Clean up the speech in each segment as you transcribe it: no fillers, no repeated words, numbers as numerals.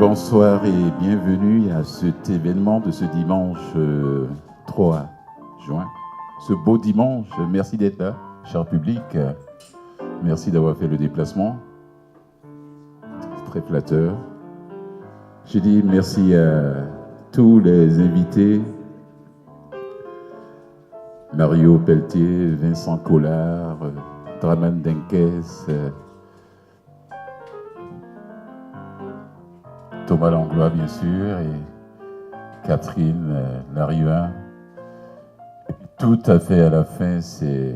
Bonsoir et bienvenue à cet événement de ce dimanche 3 juin. Ce beau dimanche, merci d'être là, cher public. Merci d'avoir fait le déplacement. C'est très flatteur. Je dis merci à tous les invités. Mario Pelletier, Vincent Collard, Draman Denkes, Thomas Langlois, bien sûr, et Catherine Larrivain. Tout à fait à la fin, c'est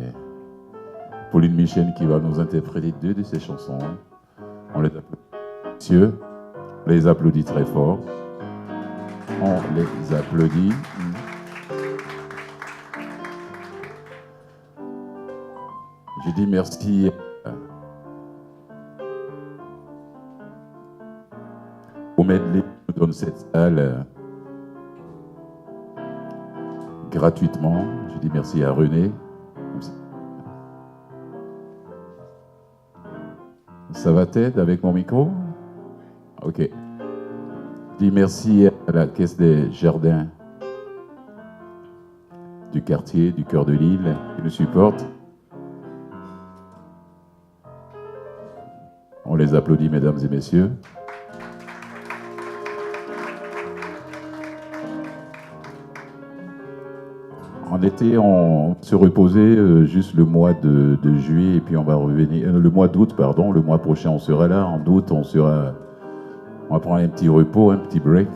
Pauline Michel qui va nous interpréter 2 de ses chansons. On les applaudit, messieurs. On les applaudit très fort. On les applaudit. Je dis merci au medley qui nous donne cette salle gratuitement. Je dis merci à René. Ça va Ted avec mon micro? Ok. Je dis merci à la Caisse des Jardins du quartier, du cœur de l'île, qui nous supporte. On les applaudit, mesdames et messieurs. En été, on se reposait juste le mois de juillet et puis on va revenir. Le mois d'août, pardon. Le mois prochain, on sera là. En août, on va prendre un petit repos, un petit break.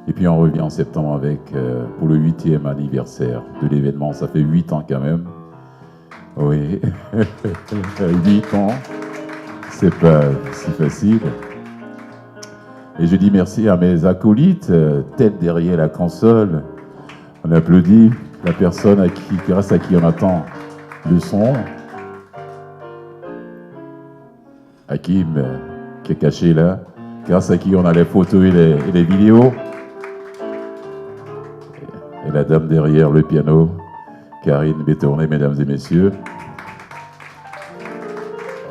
Et puis on revient en septembre avec pour le 8e anniversaire de l'événement. Ça fait 8 ans quand même. Oui, 8 ans. C'est pas si facile. Et je dis merci à mes acolytes, tête derrière la console. On applaudit la personne grâce à qui on attend le son. Hakim, qui est caché là, grâce à qui on a les photos et les vidéos. Et la dame derrière le piano, Karine Bétourné, mesdames et messieurs.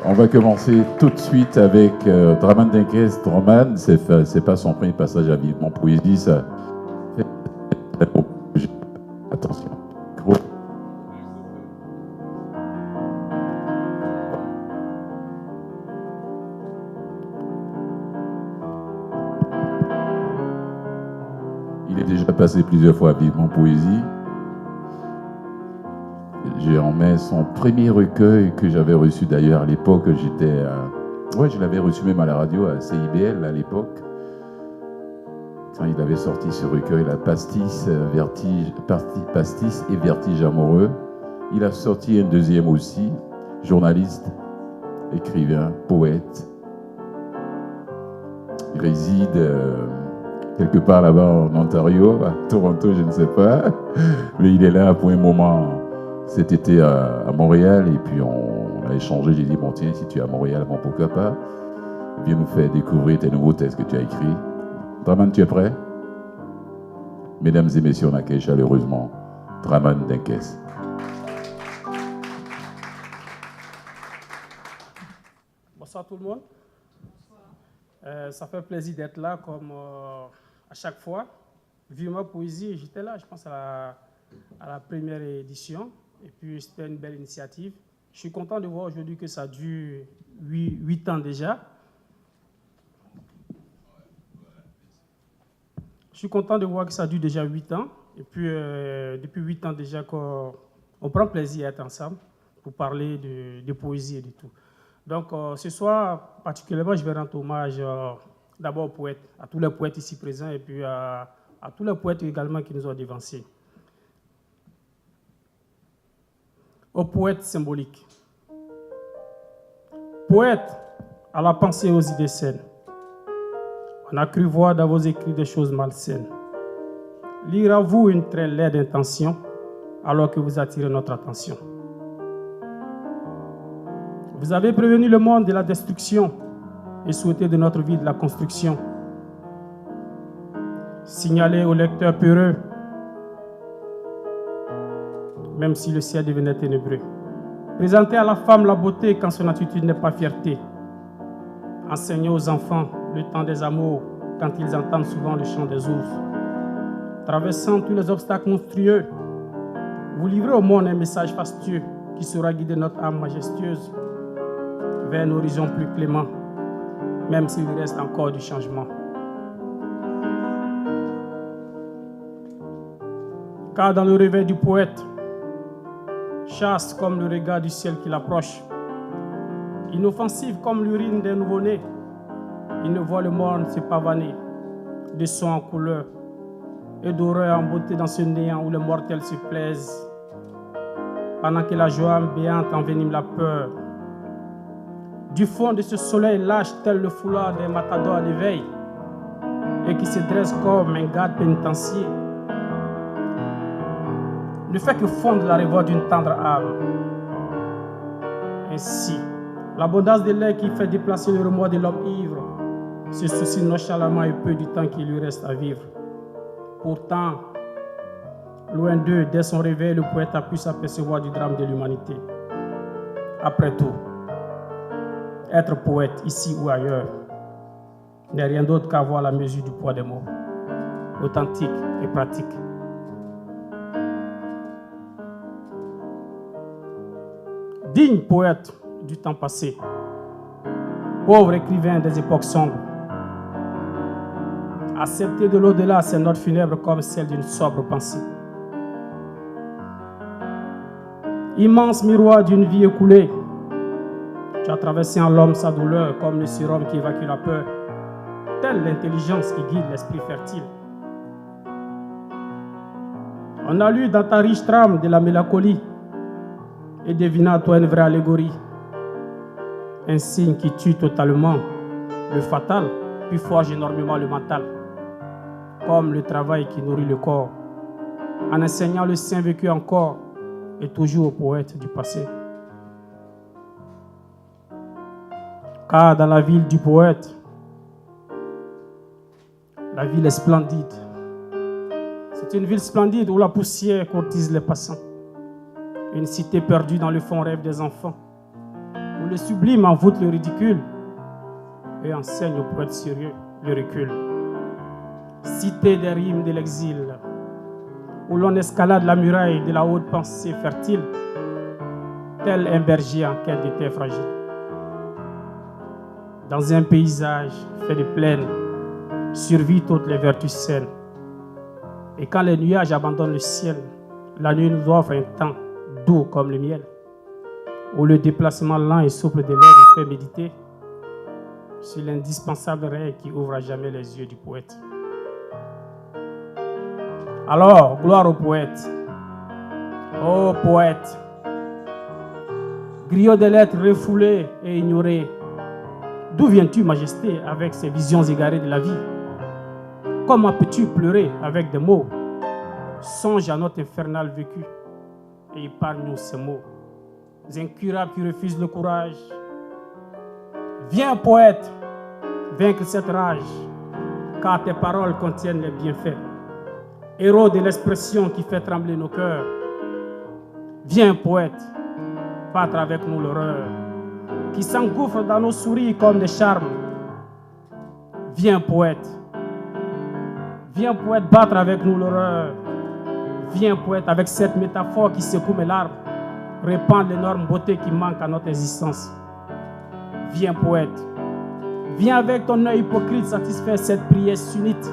On va commencer tout de suite avec Draman Denkes. Draman, c'est pas son premier passage à Vivement Poésie, ça. Attention. Gros. Il est déjà passé plusieurs fois à Vivement Poésie. J'ai en main son premier recueil que j'avais reçu d'ailleurs à l'époque. Je l'avais reçu même à la radio, à CIBL à l'époque. Quand il avait sorti ce recueil, la Pastis et Vertige amoureux. Il a sorti un deuxième aussi, journaliste, écrivain, poète. Il réside quelque part là-bas en Ontario, à Toronto, je ne sais pas. Mais il est là pour un moment cet été à Montréal et puis on a échangé. J'ai dit, bon tiens, si tu es à Montréal, bon pourquoi pas, viens nous faire découvrir tes nouveaux textes que tu as écrits. Draman, tu es prêt? Mesdames et messieurs, on accueille chaleureusement Draman Denkes. Bonsoir tout le monde. Ça fait plaisir d'être là comme à chaque fois. Vivement Poésie, j'étais là, je pense, à la première édition. Et puis c'était une belle initiative. Je suis content de voir aujourd'hui que ça dure 8 ans déjà. Je suis content de voir que ça dure déjà 8 ans. Et puis, depuis 8 ans déjà qu'on prend plaisir à être ensemble pour parler de poésie et de tout. Donc, ce soir, particulièrement, je vais rendre hommage d'abord aux poètes, à tous les poètes ici présents et puis à tous les poètes également qui nous ont devancés. Aux poètes symboliques. Poètes à la pensée aux idées saines. On a cru voir dans vos écrits des choses malsaines. Lire à vous une très laide intention alors que vous attirez notre attention. Vous avez prévenu le monde de la destruction et souhaité de notre vie de la construction. Signalez aux lecteurs peureux, même si le ciel devenait ténébreux. Présentez à la femme la beauté quand son attitude n'est pas fierté. Enseignez aux enfants le temps des amours quand ils entendent souvent le chant des ours. Traversant tous les obstacles monstrueux, vous livrez au monde un message fastueux qui saura guider notre âme majestueuse vers un horizon plus clément, même s'il reste encore du changement. Car dans le réveil du poète, chaste comme le regard du ciel qui l'approche, inoffensive comme l'urine d'un nouveau-né, il ne voit le monde se pavaner de sons en couleur et d'horreur en beauté dans ce néant où les mortels se plaisent, pendant que la joie béante envenime la peur. Du fond de ce soleil lâche tel le foulard des matadors à l'éveil et qui se dresse comme un garde pénitencier, ne fait que fondre la révolte d'une tendre âme. Ainsi, l'abondance de l'air qui fait déplacer le remords de l'homme ivre se soucie nonchalamment et peu du temps qui lui reste à vivre. Pourtant, loin d'eux, dès son réveil, le poète a pu s'apercevoir du drame de l'humanité. Après tout, être poète, ici ou ailleurs, n'est rien d'autre qu'avoir la mesure du poids des mots, authentique et pratique. Digne poète du temps passé, pauvre écrivain des époques sombres, accepter de l'au-delà ces notes funèbres comme celle d'une sobre pensée. Immense miroir d'une vie écoulée, tu as traversé en l'homme sa douleur comme le sérum qui évacue la peur, telle l'intelligence qui guide l'esprit fertile. On a lu dans ta riche trame de la mélancolie et devina à toi une vraie allégorie, un signe qui tue totalement le fatal, puis forge énormément le mental, comme le travail qui nourrit le corps, en enseignant le saint vécu encore et toujours au poète du passé. Car dans la ville du poète, la ville est splendide. C'est une ville splendide où la poussière courtise les passants. Une cité perdue dans le fond rêve des enfants, où le sublime envoûte le ridicule et enseigne au poète sérieux le recul. Cité des rimes de l'exil, où l'on escalade la muraille de la haute pensée fertile, tel un berger en quête de terre fragile. Dans un paysage fait de plaines, survit toutes les vertus saines. Et quand les nuages abandonnent le ciel, la nuit nous offre un temps doux comme le miel, où le déplacement lent et souple de l'air nous fait méditer sur l'indispensable règle qui ouvre à jamais les yeux du poète. Alors, gloire au poète. Ô poète, griot des lettres refoulées et ignorées, d'où viens-tu, majesté, avec ces visions égarées de la vie? Comment peux-tu pleurer avec des mots? Songe à notre infernal vécu et épargne-nous ces mots incurables qui refusent le courage. Viens, poète, vaincre cette rage, car tes paroles contiennent les bienfaits, héros de l'expression qui fait trembler nos cœurs. Viens, poète, battre avec nous l'horreur qui s'engouffre dans nos souris comme des charmes. Viens, poète, battre avec nous l'horreur. Viens, poète, avec cette métaphore qui secoue mes larmes, répandre l'énorme beauté qui manque à notre existence. Viens, poète, viens avec ton œil hypocrite satisfaire cette prière sunnite.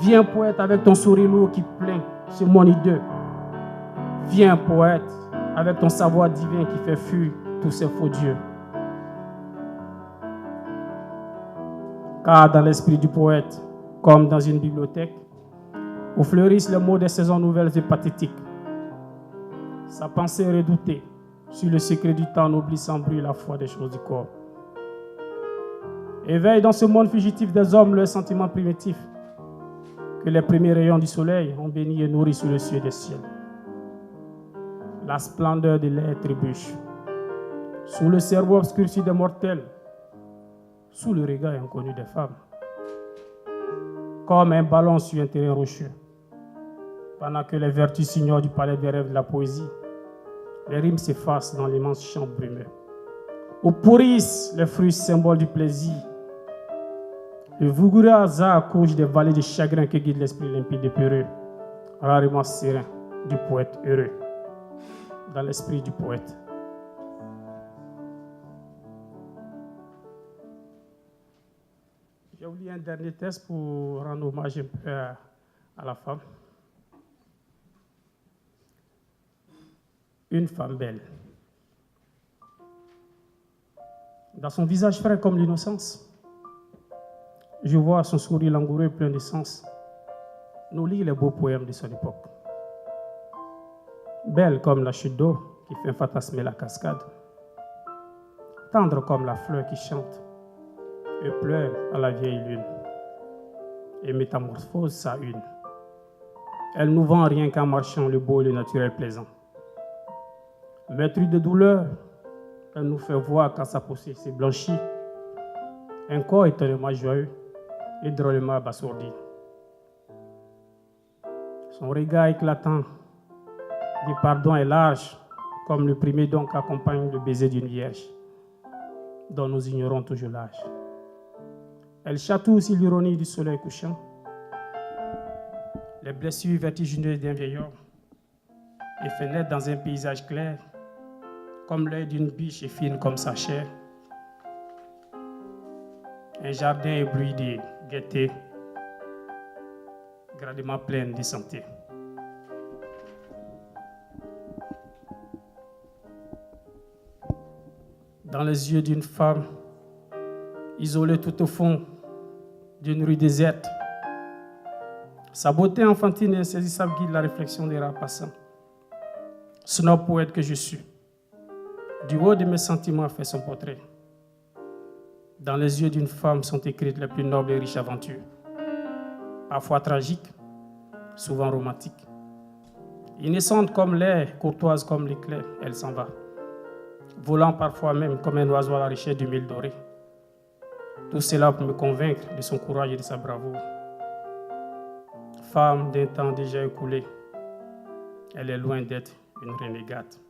Viens, poète, avec ton sourire lourd qui plaint ce monde hideux. Viens, poète, avec ton savoir divin qui fait fuir tous ces faux dieux. Car dans l'esprit du poète, comme dans une bibliothèque, où fleurissent les mots des saisons nouvelles et pathétiques, sa pensée est redoutée sur le secret du temps n'oublie sans bruit la foi des choses du corps. Éveille dans ce monde fugitif des hommes le sentiment primitif que les premiers rayons du soleil ont béni et nourri sous le ciel des ciels. La splendeur de l'air trébuche sous le cerveau obscurci des mortels, sous le regard inconnu des femmes, comme un ballon sur un terrain rocheux. Pendant que les vertus s'ignorent du palais des rêves de la poésie, les rimes s'effacent dans l'immense champ brumeux, où pourrissent les fruits symboles du plaisir. Le vigoureux hasard accouche des vallées de chagrin que guide l'esprit limpide et peureux, rarement serein du poète heureux, dans l'esprit du poète. J'ai oublié un dernier texte pour rendre hommage un peu à la femme. Une femme belle. Dans son visage frais comme l'innocence, je vois son sourire langoureux plein de sens nous lire les beaux poèmes de son époque. Belle comme la chute d'eau qui fait fantasmer la cascade, tendre comme la fleur qui chante et pleure à la vieille lune et métamorphose sa une. Elle nous vend rien qu'en marchant le beau et le naturel plaisant. Maîtrise de douleur, elle nous fait voir quand sa peau s'est blanchie, un corps étonnamment joyeux et drôlement abasourdi. Son regard éclatant du pardon est large, comme le premier don qu'accompagne le baiser d'une vierge, dont nous ignorons toujours l'âge. Elle chatouille aussi l'ironie du soleil couchant, les blessures vertigineuses d'un vieil homme, et fait naître dans un paysage clair, comme l'œil d'une biche et fine comme sa chair. Un jardin ébloui de gaieté, graduellement plein de santé. Dans les yeux d'une femme, isolée tout au fond d'une rue déserte, sa beauté enfantine et insaisissable guide la réflexion des rares passants. Snob poète que je suis, du haut de mes sentiments fait son portrait. Dans les yeux d'une femme sont écrites les plus nobles et riches aventures, parfois tragiques, souvent romantiques. Innocente comme l'air, courtoise comme l'éclair, elle s'en va, volant parfois même comme un oiseau à la recherche du mille doré. Tout cela pour me convaincre de son courage et de sa bravoure. Femme d'un temps déjà écoulé, elle est loin d'être une renégate.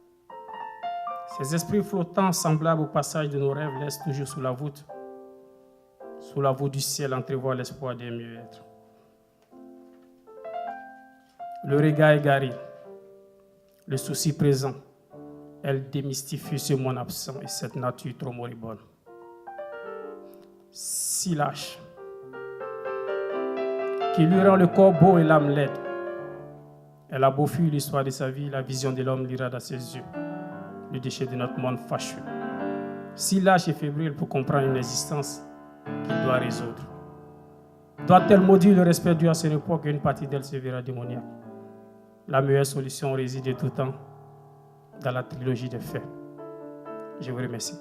Ces esprits flottants semblables au passage de nos rêves laissent toujours sous la voûte du ciel entrevoir l'espoir d'un mieux-être. Le regard égaré, le souci présent, elle démystifie ce monde absent et cette nature trop moribonde. Si lâche, qui lui rend le corps beau et l'âme laide. Elle a beau fuir l'histoire de sa vie, la vision de l'homme lira dans ses yeux le déchet de notre monde fâcheux. Si lâche et fébrile pour comprendre une existence qu'il doit résoudre. Doit-elle maudire le respect dû à son époque et une partie d'elle se verra démoniaque? La meilleure solution réside de tout temps dans la trilogie des faits. Je vous remercie.